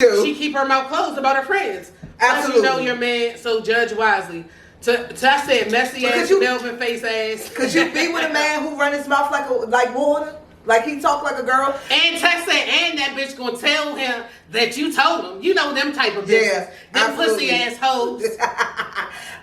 She keep her mouth closed about her friends. Absolutely. You know your man, so judge wisely. I said messy ass, velvet face ass. Could you be with a man who run his mouth like water? Like he talk like a girl? And Tess said, and that bitch gonna tell him that you told him. You know them type of bitches. Yeah, them absolutely. pussy ass hoes.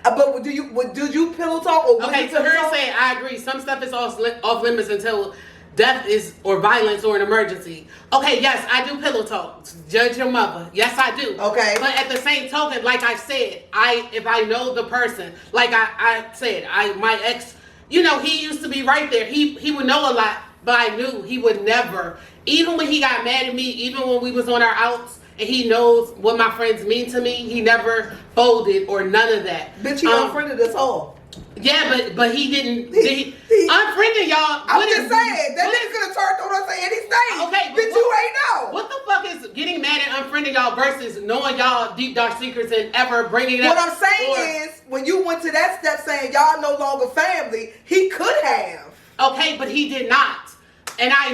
But do you pillow talk or okay, so her saying I agree. Some stuff is off limits until death is or violence or an emergency. Okay, yes, I do pillow talk. Judge your mother. Yes, I do. Okay. But at the same token, like I said, if I know the person, like I said, my ex, you know, he used to be right there. He would know a lot, but I knew he would never, even when he got mad at me, even when we was on our outs, and he knows what my friends mean to me, he never folded or none of that. Bitch, he unfriended us all. Yeah, but he didn't. Unfriended y'all. I'm just saying that nigga's gonna turn on us at any stage. Okay, but you ain't know. What the fuck is getting mad and unfriending y'all versus knowing y'all deep dark secrets and ever bringing it up? What I'm saying is, when you went to that step saying y'all no longer family, he could have. Okay, but he did not. And I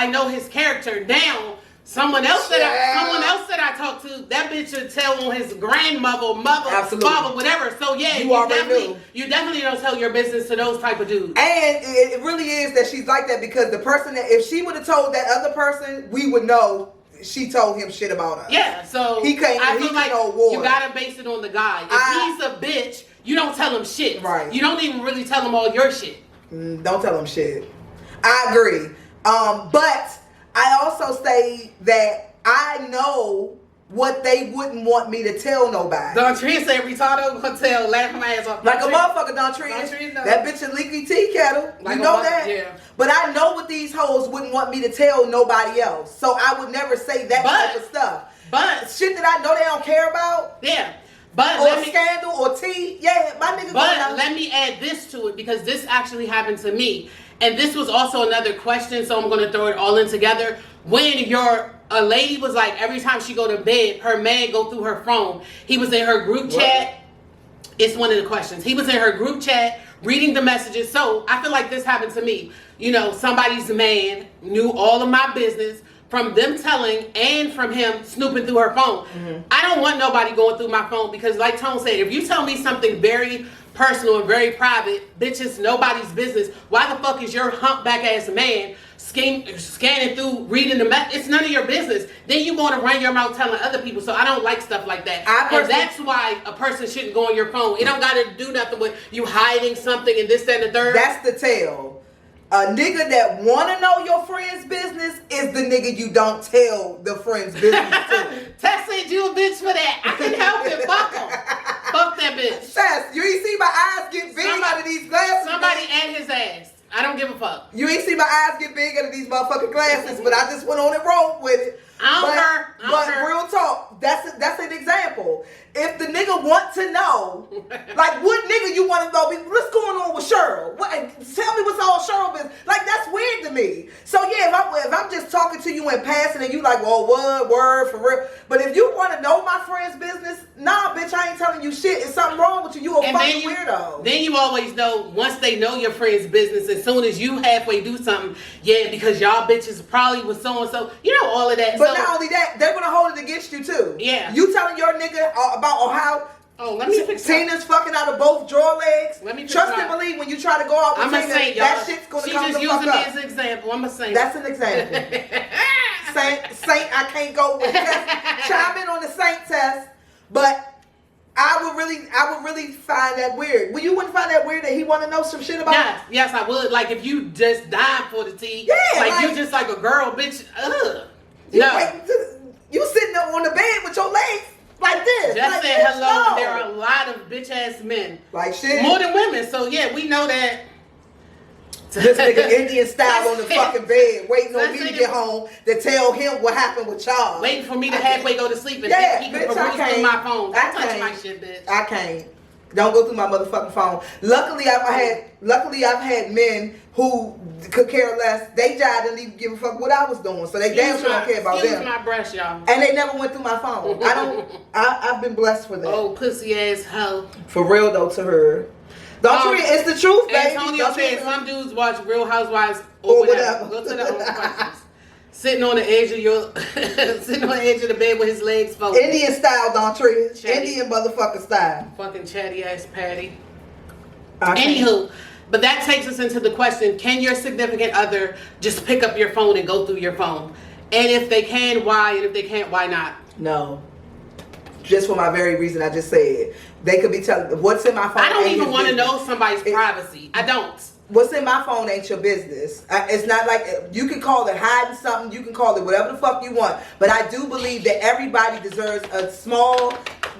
know his character now. Someone else that I talked to, that bitch should tell on his grandmother, mother, absolutely. father, whatever. So yeah, you definitely don't tell your business to those type of dudes. And it really is that she's like that because the person that if she would have told that other person, we would know she told him shit about us. Yeah, so he can't. I feel like water. You gotta base it on the guy. If he's a bitch, you don't tell him shit. Right. You don't even really tell him all your shit. Don't tell him shit. I agree. But I also say that I know what they wouldn't want me to tell nobody. Don Trina said retarded gonna tell, laughing my ass off. Like a motherfucker, Don Trina. That bitch a leaky tea kettle. Like you know that? Yeah. But I know what these hoes wouldn't want me to tell nobody else. So I would never say that type of stuff. But shit that I know they don't care about. Yeah. But or scandal or tea. Yeah, my nigga. But let me add this to it because this actually happened to me. And this was also another question, so I'm going to throw it all in together. When a lady was like, every time she go to bed, her man go through her phone. He was in her group chat. It's one of the questions. He was in her group chat reading the messages. So I feel like this happened to me. You know, somebody's man knew all of my business from them telling and from him snooping through her phone. Mm-hmm. I don't want nobody going through my phone because like Tone said, if you tell me something very personal and very private, bitch, it's nobody's business. Why the fuck is your humpback ass man scanning through, reading the message? It's none of your business. Then you want to run your mouth telling other people. So I don't like stuff like that. And that's why a person shouldn't go on your phone. It don't got to do nothing with you hiding something and this, that, and the third. That's the tell. A nigga that want to know your friend's business is the nigga you don't tell the friend's business to. Tess said you a bitch for that. I couldn't help it. Fuck him. Fuck that bitch. Tess, you ain't see my eyes get big out of these glasses. Somebody and his ass. I don't give a fuck. You ain't see my eyes get big out of these motherfucking glasses, but I just went on and rolled with it. But real talk, that's an example. If the nigga want to know, like what nigga you want to know, what's going on with Cheryl? Tell me what's all Cheryl business. Like that's weird to me. So yeah, if I'm just talking to you in passing and you like, well, what word for real? But if you want to know my friend's business, nah, bitch, I ain't telling you shit. It's something wrong with you. You a fucking weirdo. Then you always know once they know your friend's business, as soon as you halfway do something, yeah, because y'all bitches probably was so and so, you know all of that. But not only that, they're gonna hold it against you too. Yeah. You telling your nigga about how let me fix Tina's fucking out of both draw legs. Let me trust and believe when you try to go out with Tina, saint, that shit's gonna come the fuck up. She's using me as an example. I'm a saint. That's an example. Saint, I can't go with test. Chime in on the saint test, but I would really find that weird. Well, you wouldn't find that weird that he want to know some shit about? Yes, I would. Like if you just dying for the tea, like you just like a girl, bitch. You sitting up on the bed with your legs like this. Just like said hello. No. There are a lot of bitch ass men, like shit, more than women. So yeah, we know that. This nigga Indian style on the fucking bed, waiting on me to get home to tell him what happened with y'all. Waiting for me to halfway go to sleep and keep perusing my phone. Don't touch my shit, bitch. I can't. Don't go through my motherfucking phone. Luckily, I've had men who could care less. They died and didn't even give a fuck what I was doing, so they damn sure don't care about them. Excuse my brush, y'all. And they never went through my phone. I've been blessed for that. Oh, pussy ass hoe. For real though, to her. It's the truth, baby. Antonio said some dudes watch Real Housewives or whatever. Go to the questions. Sitting on the edge of your, sitting on the edge of the bed with his legs folded. Indian style, Dontrell. Indian motherfucker style. Fucking chatty ass Patty. Okay. Anywho, but that takes us into the question: can your significant other just pick up your phone and go through your phone? And if they can, why? And if they can't, why not? No. Just for my very reason I just said. They could be telling what's in my phone. I don't even want to know somebody's privacy. I don't. What's in my phone ain't your business. It's not like you can call it hiding something. You can call it whatever the fuck you want. But I do believe that everybody deserves a small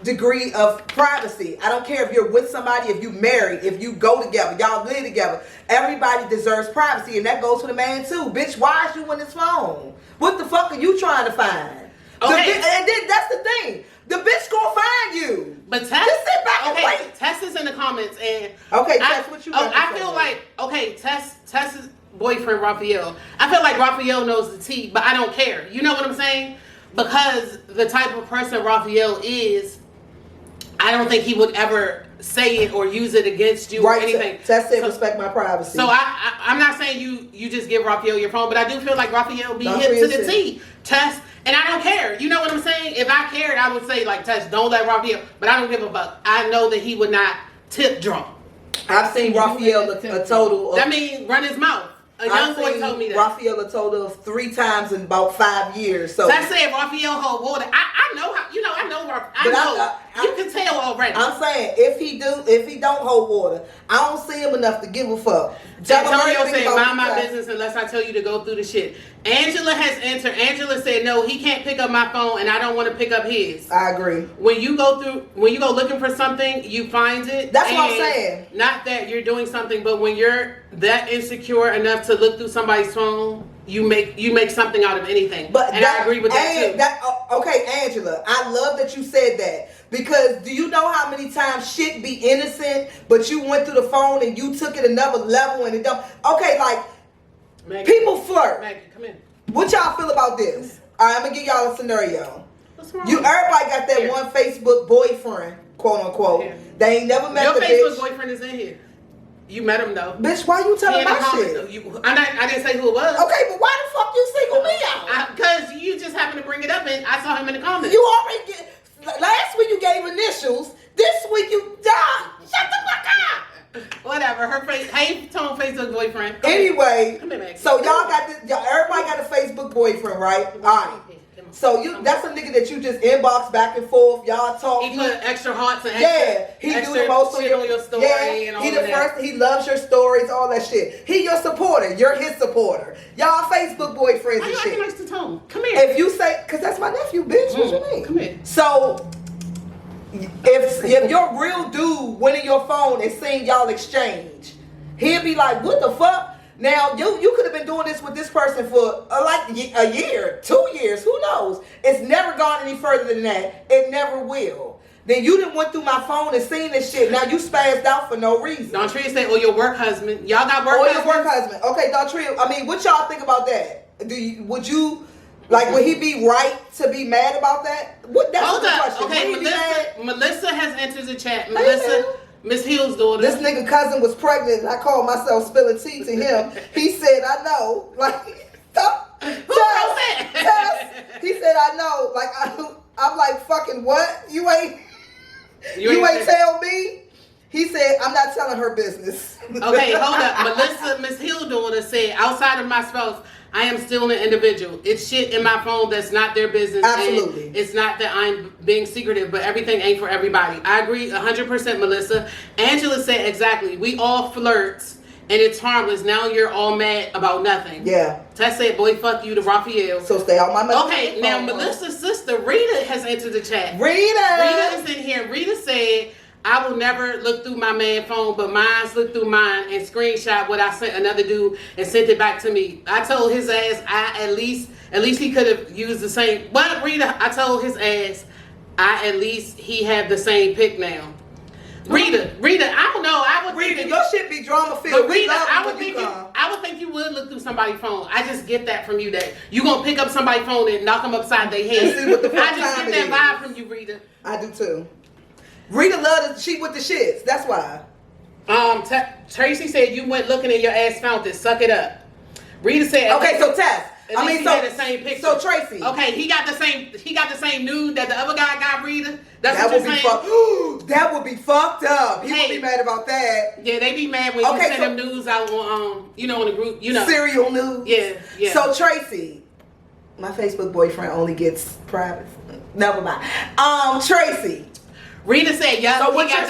degree of privacy. I don't care if you're with somebody, if you married, if you go together, y'all live together. Everybody deserves privacy, and that goes for the man too. Bitch, why is you on his phone? What the fuck are you trying to find? Okay. And then that's the thing. The bitch gonna find you. But Tess, just sit back and wait. Tess is in the comments, and okay, Tess, what you? I feel like Tess's boyfriend Raphael. I feel like Raphael knows the tea, but I don't care. You know what I'm saying? Because the type of person Raphael is, I don't think he would ever say it or use it against you or anything. Tess said respect my privacy. So I'm not saying you just give Raphael your phone, but I do feel like Raphael be hip to the tea. Tess. And I don't care. You know what I'm saying? If I cared, I would say, like, Tess, don't let Raphael. But I don't give a fuck. I know that he would not tip drunk. I've seen Raphael a total of... That means run his mouth. A young boy told me that. Raphael a total of 3 times in about 5 years. So I said Raphael hold water. I know how, you know, I know you can tell already. I'm saying, if he don't hold water, I don't see him enough to give a fuck. Antonio said, mind my business unless I tell you to go through the shit. Angela has entered. Angela said, no, he can't pick up my phone and I don't want to pick up his. I agree. When you go looking for something, you find it. That's what I'm saying. Not that you're doing something, but when you're that insecure enough to look through somebody's phone, you make something out of anything. And I agree with that too. Okay, Angela, I love that you said that. Because do you know how many times shit be innocent, but you went through the phone and you took it another level and it don't... Okay, like, Maggie, people flirt. Maggie, come in. What y'all feel about this? All right, I'm going to give y'all a scenario. What's wrong? Everybody got that one Facebook boyfriend, quote unquote. Yeah. They ain't never met your the Facebook bitch. boyfriend is in here. You met him though. Bitch, why you telling my shit? I didn't say who it was. Okay, but why the fuck you single me out? Because you just happened to bring it up and I saw him in the comments. You already get... Last week you gave initials. This week you died. Shut the fuck up. Whatever. Her face. Hey, Tone Facebook boyfriend. Anyway, come here, so y'all got this. Everybody got a Facebook boyfriend, right? All right. So that's a nigga that you just inbox back and forth. Y'all talk. He put extra hearts and he do the most on your story. Yeah, and all he the first. He loves your stories, all that shit. He your supporter. You're his supporter. Y'all Facebook boyfriends and shit. Why you acting nice to Tone? Come here. If you say, cause that's my nephew, bitch. What you mean? Come here. So if your real dude went in your phone and seen y'all exchange, he'd be like, what the fuck? Now, you could have been doing this with this person for like a year, 2 years, who knows? It's never gone any further than that. It never will. Then you done went through my phone and seen this shit. Now you spazzed out for no reason. Dontrell said, your work husband. Y'all got work husband? Your work husband. Okay, Dontrell, I mean, what y'all think about that? Would he be right to be mad about that? That's the question. Okay, Melissa has entered the chat. Melissa... Miss Hill's daughter. This nigga cousin was pregnant and I called myself spilling tea to him. He said, I know. Like, stop. Who wrote that? He said, I know. Like, I'm like, fucking what? You ain't tell me? He said, I'm not telling her business. Okay, hold up. Melissa, Miss Hill's daughter said, outside of my spouse, I am still an individual. It's shit in my phone that's not their business. Absolutely. And it's not that I'm being secretive, but everything ain't for everybody. I agree 100%, Melissa. Angela said exactly. We all flirts and it's harmless. Now you're all mad about nothing. Yeah. Tess said, boy, fuck you to Raphael. So stay on my message. Okay, now Melissa's sister, Rita, has entered the chat. Rita is in here. Rita said, I will never look through my man's phone, but mine's look through mine and screenshot what I sent another dude and sent it back to me. I told his ass at least he could have used the same. Well, Rita, I told his ass at least he had the same pick now. Rita, I don't know. Rita, your shit be drama filled. But Rita, I would think you would look through somebody's phone. I just get that from you that you gonna pick up somebody's phone and knock them upside their head. And see what the fuck I just get that vibe from you, Rita. I do too. Rita loves she with the shits. That's why. Tracy said you went looking and your ass found it. Suck it up. Rita said. Okay, so Tess, At least he had the same picture. So Tracy. Okay, he got the same nude that the other guy got, Rita. That would be fucked. That would be fucked up. He would be mad about that. Yeah, they be mad when you send them news out on on the group, Serial news. Yeah. So Tracy, my Facebook boyfriend only gets private. Never mind. Tracy. Rita said, "Yeah." So what you're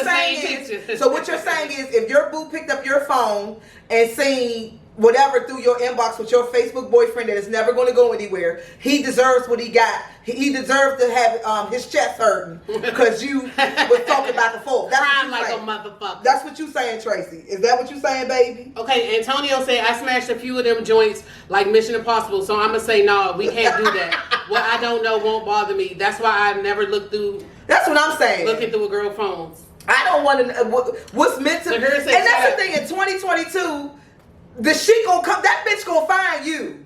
saying is, if your boo picked up your phone and seen whatever through your inbox with your Facebook boyfriend that is never going to go anywhere, he deserves what he got. He deserves to have his chest hurting because you was talking about the fool. That's crying like a motherfucker. That's what you saying, Tracy. Is that what you saying, baby? Okay, Antonio said, I smashed a few of them joints like Mission Impossible, so I'm going to say, no, we can't do that. What I don't know won't bother me. That's why I never look through. That's what I'm saying. Looking through a girl phones. I don't want to know what's meant to. And that's the thing, in 2022, the shit gonna come. That bitch gonna find you.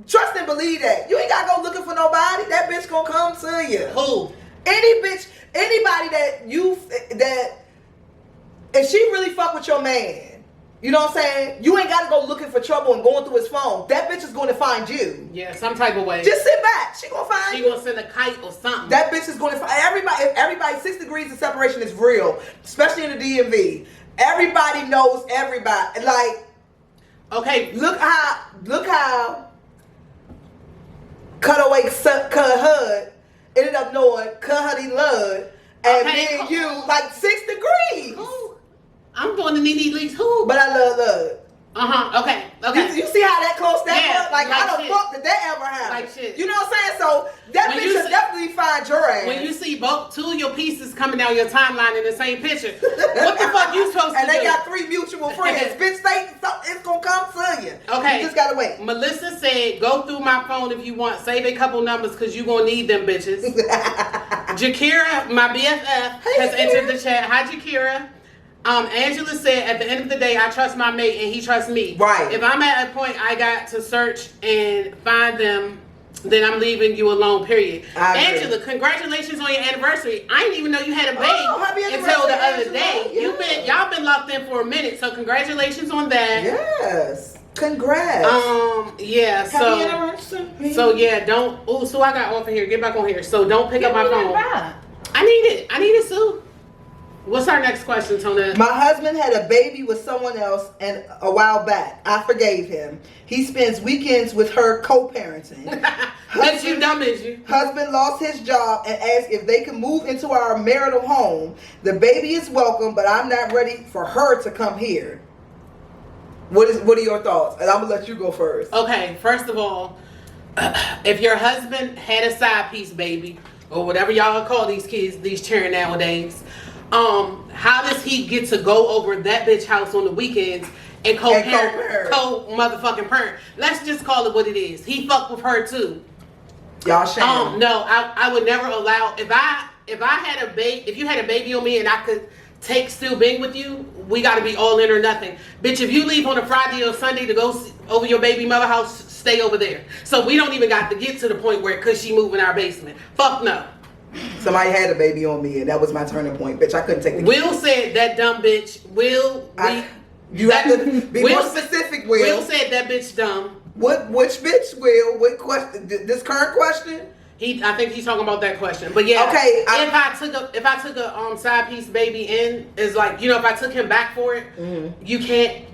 Trust and believe that. You ain't gotta go looking for nobody. That bitch gonna come to you. Who? Anybody that if she really fuck with your man, you know what I'm saying? You ain't gotta go looking for trouble and going through his phone. That bitch is gonna find you. Yeah, some type of way. Just sit back. She gonna find you. She gonna send a kite or something. That bitch is gonna find everybody. 6 degrees of separation is real, especially in the DMV. Everybody knows everybody. Like, okay, look how Cutaway Cut Hud ended up knowing Cut Huddy Lud and me and you like 6 degrees. Who? I'm doing the Nene Leaks. Who? But I love Lud. Okay. You see how that close that was? Like how the fuck did that ever happen? Like shit. You know what I'm saying? So that bitch should definitely find your ass. When you see two of your pieces coming down your timeline in the same picture, what the fuck you supposed to do? And they got 3 mutual friends. Bitch, it's gonna come to you. Okay. You just gotta wait. Melissa said, go through my phone if you want. Save a couple numbers because you gonna need them bitches. Jakira, my BFF, has entered the chat. Hi, Jakira. Angela said, at the end of the day, I trust my mate and he trusts me. Right. If I'm at a point I got to search and find them, then I'm leaving you alone, period. Angela, congratulations on your anniversary. I didn't even know you had a baby until the other day. Yes. Y'all been locked in for a minute, so congratulations on that. Yes. Congrats. Yeah, Happy anniversary. So yeah, so I got off of here. Get back on here. So don't pick up my phone. I need it, Sue. What's our next question, Tona? My husband had a baby with someone else and a while back. I forgave him. He spends weekends with her co-parenting. That's you dumb as you. Husband lost his job and asked if they can move into our marital home. The baby is welcome, but I'm not ready for her to come here. What are your thoughts? And I'm gonna let you go first. Okay, first of all, if your husband had a side piece baby, or whatever y'all call these kids, these children nowadays, how does he get to go over that bitch house on the weekends and co-motherfucking parent? Let's just call it what it is. He fucked with her too. Y'all shame. No, I would never allow, if you had a baby on me and I could still being with you, we gotta be all in or nothing. Bitch, if you leave on a Friday or Sunday to go over your baby mother house, stay over there. So we don't even got to get to the point where could she move in our basement. Fuck no. Somebody had a baby on me and that was my turning point, bitch. I couldn't take the Will said that dumb bitch. You have to be more specific, Will. Will said that bitch dumb. Which bitch, Will? What question? This current question? I think he's talking about that question. But yeah, okay. If I took a side piece baby in, is like, if I took him back for it, you can't.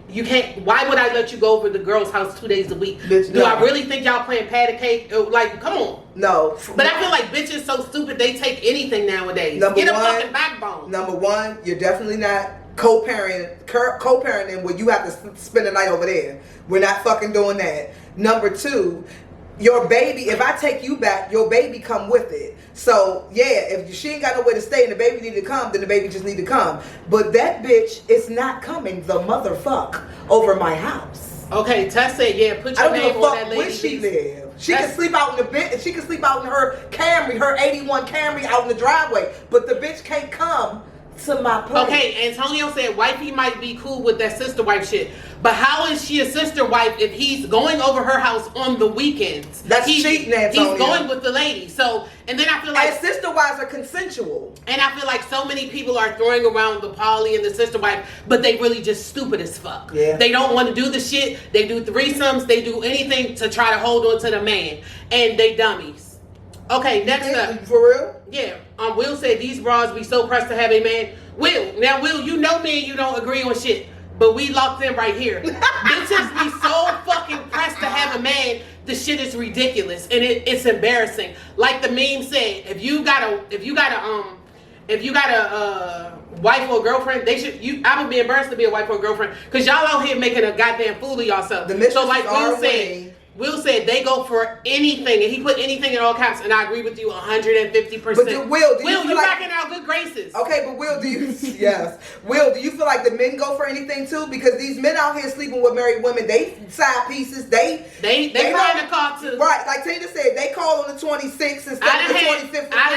Why would I let you go over the girl's house 2 days a week? Bitch, Do I really think y'all playing patty cake? Like, come on. No. But I feel like bitches so stupid they take anything nowadays. Get a fucking backbone. Number one, you're definitely not co-parenting where you have to spend the night over there. We're not fucking doing that. Number two, your baby, if I take you back, your baby come with it. So, yeah, if she ain't got nowhere to stay and the baby need to come, then the baby just need to come. But that bitch is not coming the motherfuck over my house. Okay, Tess said, yeah, put your name on that lady. Where she live. She can sleep out in the bed. She can sleep out in her Camry, her 81 Camry out in the driveway. But the bitch can't come to my point. Okay, Antonio said wifey might be cool with that sister wife shit. But how is she a sister wife if he's going over her house on the weekends? That's cheating, Antonio. He's going with the lady. So, and then I feel like... And sister wives are consensual. And I feel like so many people are throwing around the poly and the sister wife, but they really just stupid as fuck. Yeah. They don't want to do the shit. They do threesomes. They do anything to try to hold on to the man. And they dummies. Okay, next up. For real? Yeah. Will said these bras be so pressed to have a man. Will, you know me and you don't agree on shit. But we locked in right here. Bitches be so fucking pressed to have a man. The shit is ridiculous and it's embarrassing. Like the meme said, if you got a wife or girlfriend, I would be embarrassed to be a wife or girlfriend because y'all out here making a goddamn fool of yourself. So like Will said they go for anything, and he put anything in all caps, and I agree with you 150%. But Will, you backing out good graces. Okay, but Will, do you feel like the men go for anything too? Because these men out here sleeping with married women, they side pieces, they trying to call too. Right, like Tina said, they call on the 26th instead of the 25th. I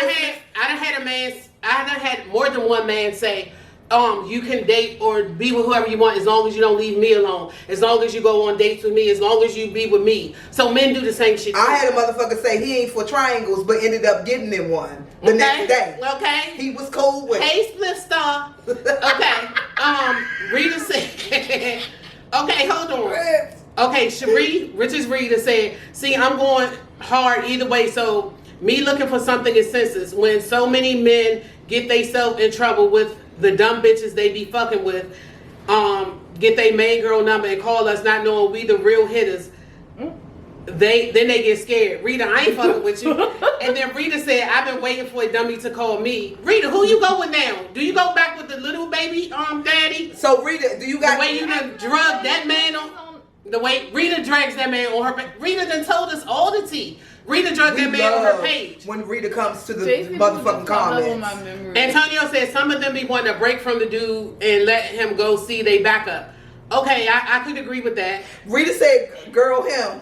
done had more than one man say, you can date or be with whoever you want as long as you don't leave me alone. As long as you go on dates with me. As long as you be with me. So men do the same shit too. I had a motherfucker say he ain't for triangles, but ended up getting in one the next day. Okay. He was cool with it. Hey, Split Star. Okay. Rita said... Okay, hold on. Okay, Richards Rita said, see, I'm going hard either way, so me looking for something is senseless. When so many men get theyself in trouble with the dumb bitches they be fucking with, get they main girl number and call us not knowing we the real hitters. They get scared. Rita, I ain't fucking with you. And then Rita said, I've been waiting for a dummy to call me. Rita, who you going now? Do you go back with the little baby daddy? So Rita, do you got the way you done drug that man on? The way Rita drags that man on her page. Rita done told us all the tea. Rita drugged that man on her page. When Rita comes to the motherfucking comments. Antonio said some of them be wanting to break from the dude and let him go see they back up. Okay, I could agree with that. Rita said, girl, him.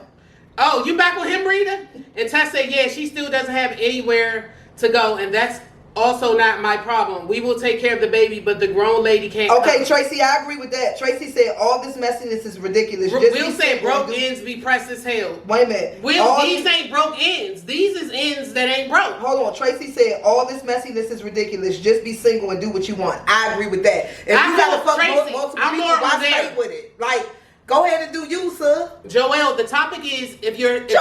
Oh, you back with him, Rita? And Tess said, yeah, she still doesn't have anywhere to go, and that's also not my problem. We will take care of the baby, but the grown lady can't. Okay, come. Tracy, I agree with that. Tracy said all this messiness is ridiculous. Will said broke ends be pressed as hell. Wait a minute. These ain't broke ends. These is ends that ain't broke. Hold on. Tracy said all this messiness is ridiculous. Just be single and do what you want. I agree with that. If you gotta fuck multiple people, why stay with it? Like, go ahead and do you, sir. Joelle, the topic is where you been?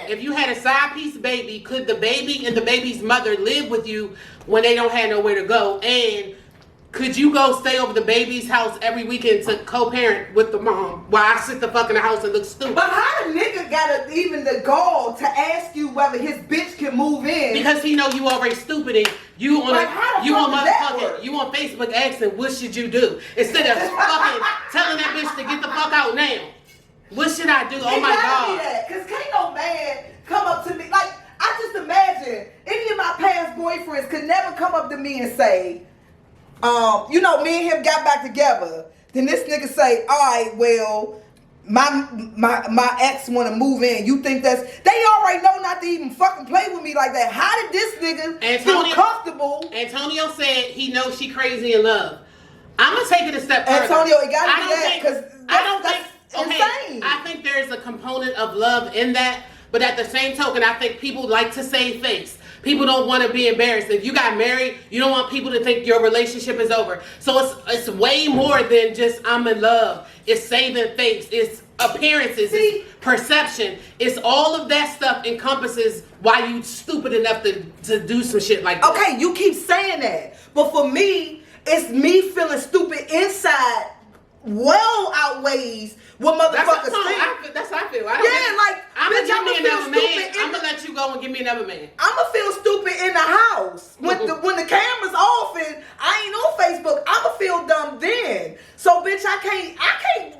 If you had a side piece baby, could the baby and the baby's mother live with you when they don't have nowhere to go? And could you go stay over the baby's house every weekend to co-parent with the mom while I sit the fuck in the house and look stupid? But how the nigga got even the gall to ask you whether his bitch can move in? Because he know you already stupid and you on Facebook asking what should you do instead of fucking telling that bitch to get the fuck out now. What should I do? Oh my God. Because can't no man come up to me. Like, I just imagine any of my past boyfriends could never come up to me and say, me and him got back together. Then this nigga say, all right, well, my ex want to move in. You think they already know not to even fucking play with me like that. How did this nigga feel comfortable? Antonio said he knows she crazy in love. I'm going to take it a step further. Antonio, it got to be that because that's insane. I think there's a component of love in that, but at the same token, I think people like to save face. People don't want to be embarrassed. If you got married, you don't want people to think your relationship is over. So it's way more than just I'm in love. It's saving face. It's appearances. It's perception. It's all of that stuff encompasses why you stupid enough to do some shit like that. Okay, you keep saying that. But for me, it's me feeling stupid inside well outweighs what motherfuckers think. That's how I feel. I'm gonna let you go and give me another man. I'ma feel stupid in the house when the camera's off and I ain't on Facebook. I'ma feel dumb then. So bitch, I can't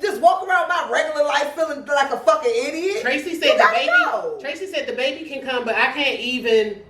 just walk around my regular life feeling like a fucking idiot. Tracy said the baby can come, but I can't even.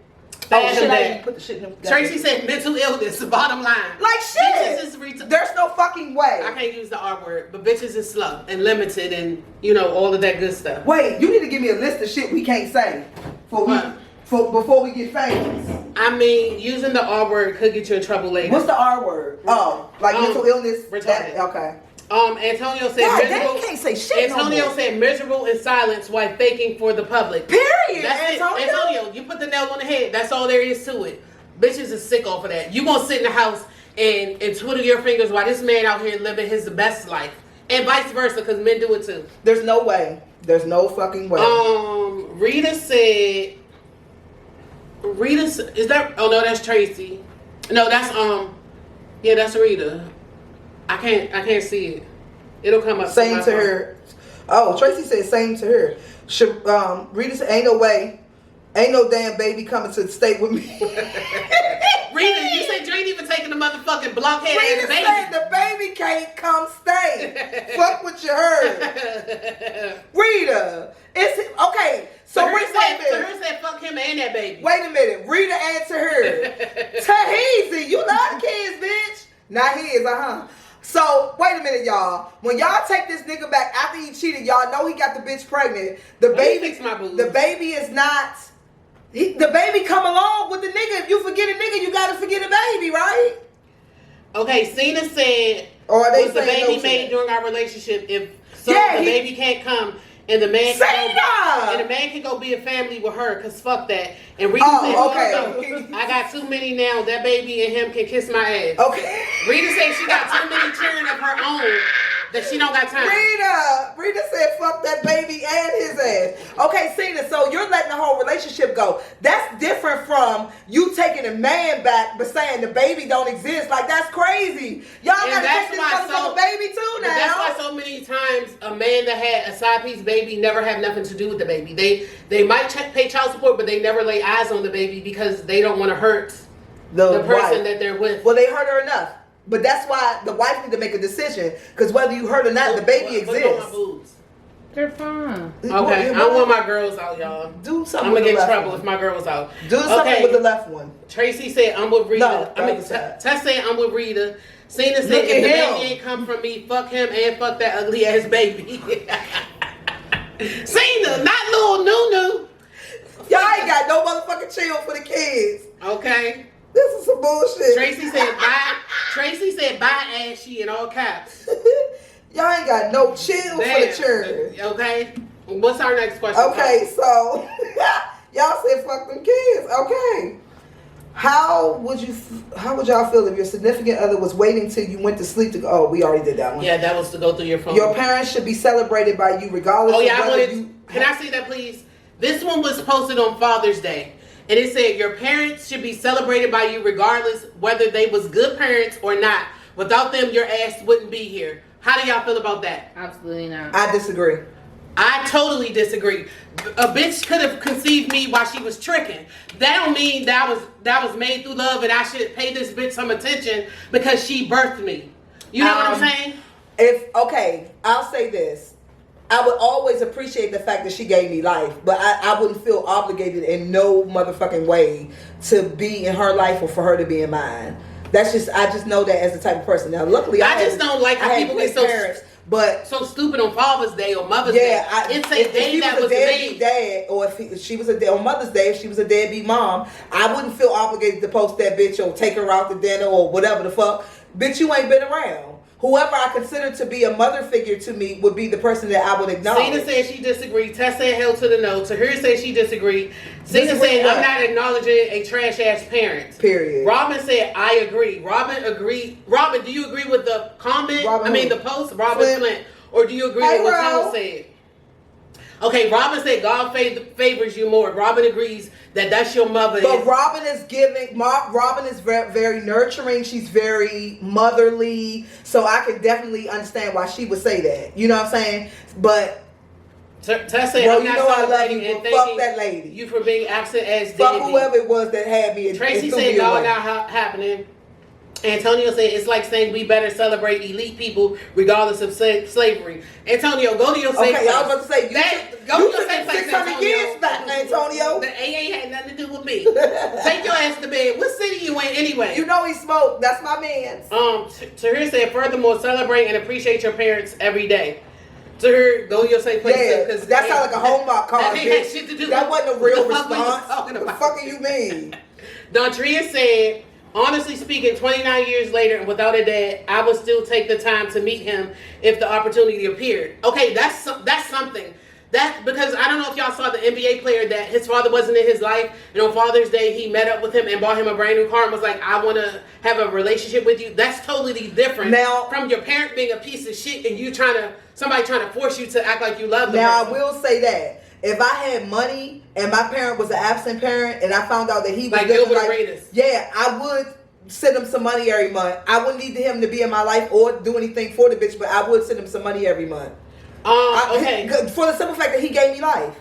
Put the shit in the Tracy said mental illness, bottom line. Like shit. There's no fucking way. I can't use the R word, but bitches is slow and limited and, all of that good stuff. Wait, you need to give me a list of shit we can't say before we get famous. I mean, using the R word could get you in trouble later. What's the R word? Oh, like mental illness? Retarded. Okay. Antonio said miserable. Can't say shit Antonio no said miserable in silence while faking for the public. Period. That's Antonio. Antonio, you put the nail on the head. That's all there is to it. Bitches is sick off of that. You gonna sit in the house and twiddle your fingers while this man out here living his best life, and vice versa, because men do it too. There's no way. There's no fucking way. Rita said. Is that? Oh no, that's Tracy. No, that's yeah, that's Rita. I can't see it. It'll come up. Same to her. Oh, Tracy said same to her. Rita said, ain't no way. Ain't no damn baby coming to the state with me. Rita, you said you ain't even taking the motherfucking blockhead Rita ass baby. said the baby can't come stay. Fuck what you heard. Rita, it's okay. So Rita said fuck him and that baby. Wait a minute. Rita answered her. Taheezy, you love kids, bitch. Not his, So, wait a minute, y'all. When y'all take this nigga back after he cheated, y'all know he got the bitch pregnant. The baby is not... the baby come along with the nigga. If you forget a nigga, you gotta forget a baby, right? Okay, Cena said, was the baby made during our relationship? If so, the baby can't come, and the man can go be a family with her, cause fuck that. And Rita said, okay. I got too many now. That baby and him can kiss my ass. Okay. Rita said she got too many children of her own that she don't got time. Rita said fuck that baby and his ass. Okay, Cena, so you're letting the whole relationship go. That's different from you taking a man back but saying the baby don't exist. Like, that's crazy. Y'all gotta take this motherfucking baby too now. That's why so many times a man that had a side piece baby never have nothing to do with the baby. They might pay child support, but they never lay eyes on the baby because they don't want to hurt the person that they're with. Well, they hurt her enough. But that's why the wife need to make a decision. Because whether you hurt or not, the baby exists. My boobs? They're fine. Okay, I don't want my girls out, y'all. Do something. I'm gonna get in trouble if my girls out. Do something with the left one. Tracy said I'm with Rita. No, Tess said I'm with Rita. Cena said if the baby ain't come from me, fuck him and fuck that ugly ass baby. Cena, not little Nunu. Y'all ain't got no motherfucking chill for the kids. Okay. This is some bullshit. Tracy said bye Ashy in all caps. Y'all ain't got no chill for the children. Okay. What's our next question? Okay, so y'all said fuck them kids. Okay. How would y'all feel if your significant other was waiting till you went to sleep to go? Oh, we already did that one. Yeah, that was to go through your phone. Your parents should be celebrated by you regardless of whether you... Can I see that, please? This one was posted on Father's Day. And it said, your parents should be celebrated by you regardless whether they was good parents or not. Without them, your ass wouldn't be here. How do y'all feel about that? Absolutely not. I disagree. I totally disagree. A bitch could have conceived me while she was tricking. That don't mean that was made through love and I should pay this bitch some attention because she birthed me. You know what I'm saying? I'll say this. I would always appreciate the fact that she gave me life, but I wouldn't feel obligated in no motherfucking way to be in her life or for her to be in mine. I just know that as the type of person. Now, luckily, I just don't like how people get so stupid on Father's Day or Mother's Day. It's a day that was made. Dad, or if she was on Mother's Day, if she was a deadbeat mom, I wouldn't feel obligated to post that bitch or take her out to dinner or whatever the fuck. Bitch, you ain't been around. Whoever I consider to be a mother figure to me would be the person that I would acknowledge. Cena said she disagreed. Tess said hell to the no. Tahir said she disagreed. Cena said I'm not acknowledging a trash ass parent. Period. Robin said I agree. Robin agreed. Robin, do you agree with the comment? The post? Robin Flint. Or do you agree with what Tone said? Okay, Robin said God favors you more. Robin agrees that that's your mother. But Robin is Robin is very, very nurturing. She's very motherly. So I can definitely understand why she would say that. You know what I'm saying? But Tess said, I'm not celebrating and fuck that lady. You for being absent as fuck deadbeat. Whoever it was that had me. Tracy said, no, not happening. Antonio said it's like saying we better celebrate elite people regardless of slavery. Antonio, go to your safe place. Okay, I was about to say go to your safe place, 600 years back, Antonio. The AA had nothing to do with me. Take your ass to bed. What city you in anyway? You know he smoked. That's my man's. Tahir said, furthermore, celebrate and appreciate your parents every day. Tahir, go to your safe place. Yeah, that sounded like a homework card. That ain't had shit to do. That wasn't a real response. What the fuck you mean? Dontria said, honestly speaking, 29 years later and without a dad, I would still take the time to meet him if the opportunity appeared. Okay, that's something. That, because I don't know if y'all saw the NBA player that his father wasn't in his life, and on Father's Day he met up with him and bought him a brand new car and was like, I want to have a relationship with you. That's totally different now, from your parent being a piece of shit and you somebody trying to force you to act like you love them. Now, I will say that if I had money and my parent was an absent parent and I found out that he was like Gilbert Arenas, yeah, I would send him some money every month. I wouldn't need him to be in my life or do anything for the bitch, but I would send him some money every month. Okay. For the simple fact that he gave me life.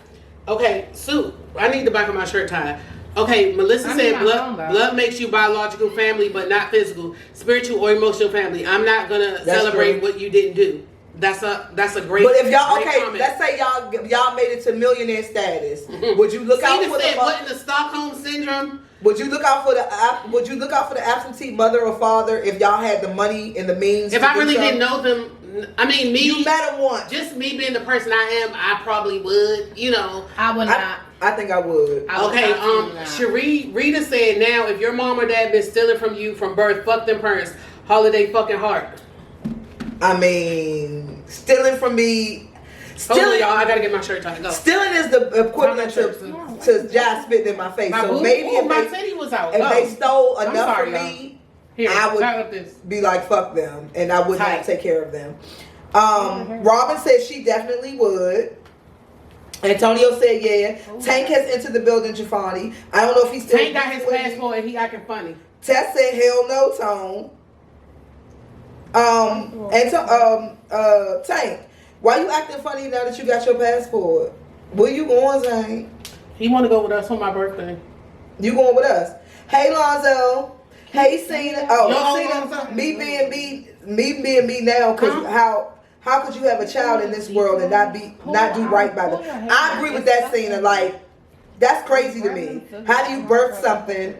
Okay, Sue, I need the back of my shirt tied. Okay, Melissa said blood makes you biological family, but not physical, spiritual or emotional family. I'm not gonna celebrate what you didn't do. That's a great. But if y'all comment. let's say y'all made it to millionaire status, would you look out for what in the Stockholm syndrome? Would you look out for the absentee mother or father if y'all had the money and the means? If I really didn't know them. I mean, me. You met him once. Just me being the person I am, I probably would. You know, I would not. I think I would. Okay. Rita said, now if your mom or dad been stealing from you from birth, fuck them parents. Holiday fucking heart. I mean, stealing from me. Hold on, y'all. I gotta get my shirt tied. Go. Stealing is the equivalent to Jai spitting in my face. So maybe if my titty was out. If they stole enough from me. Here, I would be like, fuck them, and I would not take care of them. Robin said she definitely would. Antonio said, yeah. Tank has entered the building, Jafani. I don't know if he's still... Tank got his passport and he acting funny. Tess said, hell no, Tone. Tank, why you acting funny now that you got your passport? Where you going, Tank? He want to go with us for my birthday. You going with us? Hey, Lonzo. Hey, Cena. Cena. Me being me now. Because how could you have a child in this world and not do right by them? I agree with that, Cena. Like, that's crazy to me. How do you birth something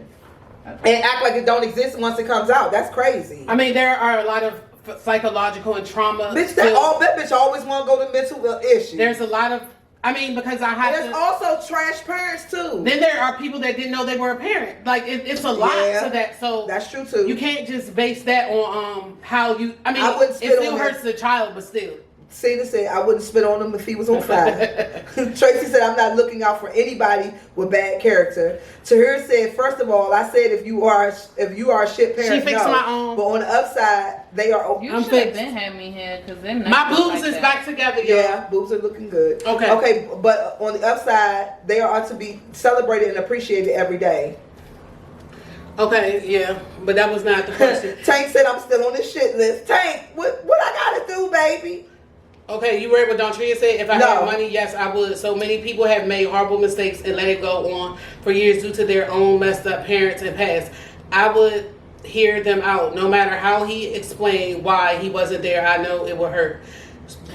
and act like it don't exist once it comes out? That's crazy. I mean, there are a lot of psychological and trauma. Bitch, that bitch always want to go to mental issues. There's a lot of. I mean, because There's also trash parents too. Then there are people that didn't know they were a parent. Like it's a lot to that. So that's true too. You can't just base that on how you. I mean, it still hurts the child, but still. Cena said, I wouldn't spit on him if he was on fire. Tracy said, I'm not looking out for anybody with bad character. Tahir said, first of all, I said if you are a shit parent, she fixed my own. But on the upside, they are. You should have been had me here because my boobs is back together. Yeah, boobs are looking good. Okay, but on the upside, they are to be celebrated and appreciated every day. Okay, yeah, but that was not the question. Tank said, I'm still on this shit list. Tank, what I gotta do, baby? Okay, you read what Dontria said? If I had money, yes, I would. So many people have made horrible mistakes and let it go on for years due to their own messed up parents and past. I would hear them out. No matter how he explained why he wasn't there, I know it would hurt.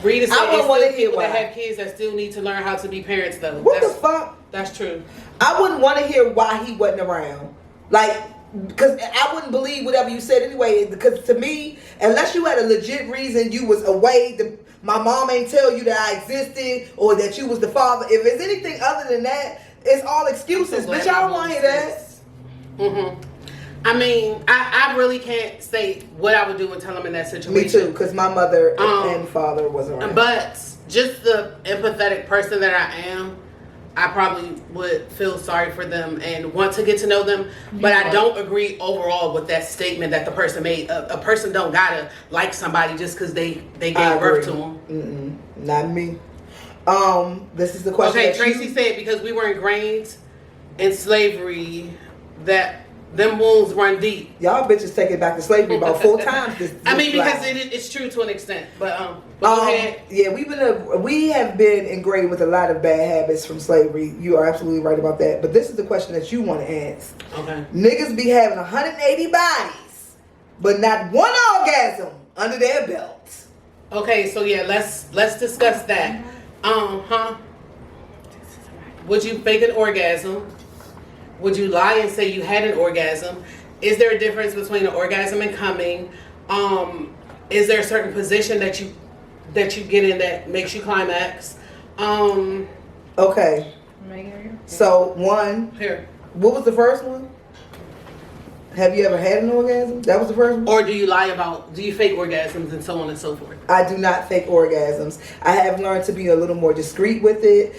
Rita said it's still people that have kids that still need to learn how to be parents, though. What the fuck? That's true. I wouldn't want to hear why he wasn't around. Like, because I wouldn't believe whatever you said anyway. Because to me, unless you had a legit reason you was away, my mom ain't tell you that I existed or that you was the father. If it's anything other than that, it's all excuses. Bitch, I don't want to hear that. Mm-hmm. I mean, I really can't say what I would do and tell him in that situation. Me too, because my mother and father wasn't around. But just the empathetic person that I am, I probably would feel sorry for them and want to get to know them. But I don't agree overall with that statement that the person made. A person don't gotta like somebody just because they gave birth to them. Not me. This is the question. Okay, Tracy said because we were ingrained in slavery that them wounds run deep. Y'all bitches take it back to slavery about 4 times. I mean, because it's true to an extent. But go ahead. Yeah, we have been ingrained with a lot of bad habits from slavery. You are absolutely right about that. But this is the question that you want to ask. Okay. Niggas be having 180 bodies, but not one orgasm under their belts. Okay, so yeah, let's discuss that. Would you fake an orgasm? Would you lie and say you had an orgasm? Is there a difference between an orgasm and coming? Is there a certain position that you get in that makes you climax? Okay. So one. Here. What was the first one? Have you ever had an orgasm? That was the first one. Or do you fake orgasms and so on and so forth? I do not fake orgasms. I have learned to be a little more discreet with it.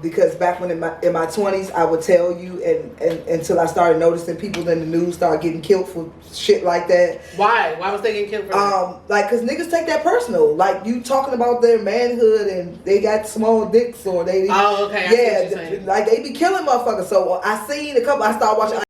Because back when in my 20s, I would tell you, and until I started noticing people in the news start getting killed for shit like that. Why? Why was they getting killed for that? Like, cause niggas take that personal. Like, you talking about their manhood and they got small dicks or they. Oh, okay. I see what you're saying. Like they be killing motherfuckers. So I seen a couple. I started watching